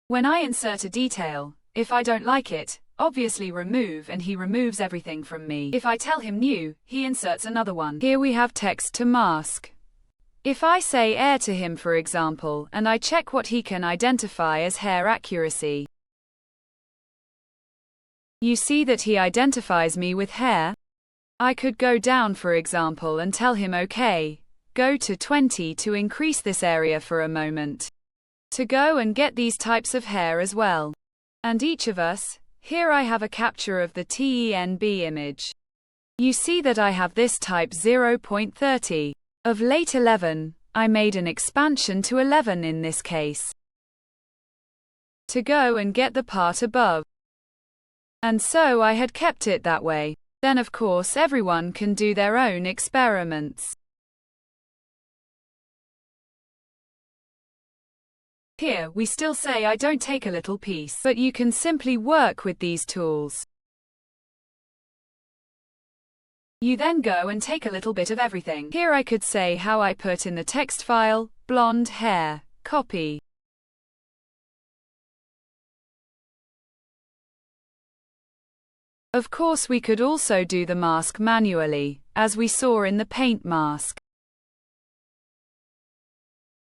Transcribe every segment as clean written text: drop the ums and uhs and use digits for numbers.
When I insert a detail, if I don't like it, obviously remove, and he removes everything from me. If I tell him new, he inserts another one. Here we have text to mask. If I say air to him, for example, and I check what he can identify as hair accuracy, you see that he identifies me with hair. I could go down, for example, and tell him okay, go to 20 to increase this area for a moment, to go and get these types of hair as well. And each of us, here I have a capture of the TENB image. You see that I have this type 0.30. Of late 11, I made an expansion to 11 in this case, to go and get the part above. And so I had kept it that way. Then of course everyone can do their own experiments. Here, we still say I don't take a little piece, but you can simply work with these tools. You then go and take a little bit of everything. Here I could say how I put in the text file, blonde hair, copy. Of course we could also do the mask manually, as we saw in the paint mask.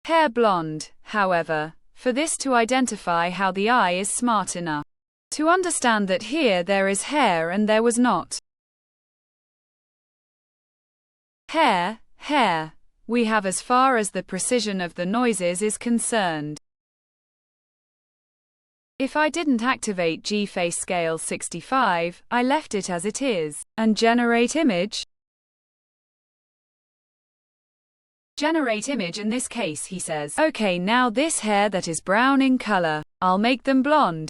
Hair blonde, however, for this to identify how the eye is smart enough to understand that here there is hair and there was not. Hair, hair, we have as far as the precision of the noises is concerned. If I didn't activate G-Face Scale 65, I left it as it is, and generate image. Generate image in this case, he says, okay, now this hair that is brown in color, I'll make them blonde.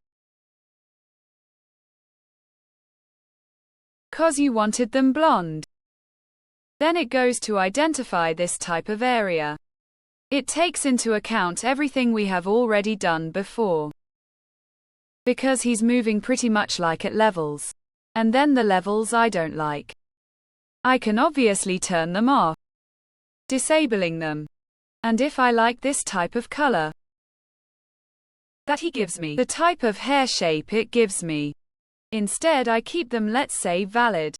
'Cause you wanted them blonde. Then it goes to identify this type of area. It takes into account everything we have already done before, because he's moving pretty much like at levels. And then the levels I don't like, I can obviously turn them off, disabling them. And if I like this type of color that he gives me, the type of hair shape it gives me, instead I keep them, let's say, valid.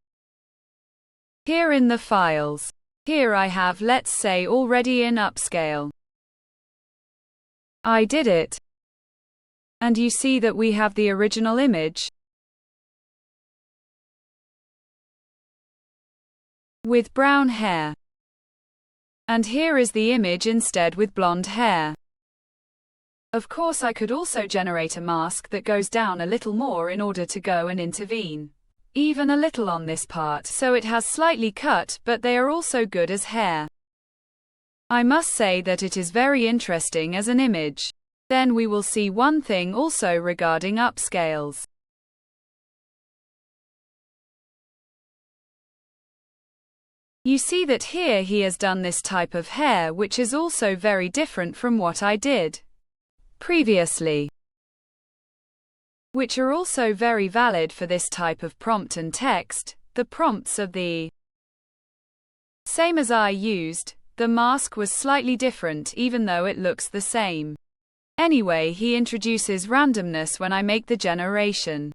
Here in the files, here I have, let's say, already in upscale. I did it. And you see that we have the original image with brown hair. And here is the image instead with blonde hair. Of course I could also generate a mask that goes down a little more in order to go and intervene, even a little on this part, so it has slightly cut, but they are also good as hair. I must say that it is very interesting as an image. Then we will see one thing also regarding upscales. You see that here he has done this type of hair, which is also very different from what I did previously, which are also very valid for this type of prompt and text. The prompts are the same as I used. The mask was slightly different even though it looks the same. Anyway, he introduces randomness when I make the generation.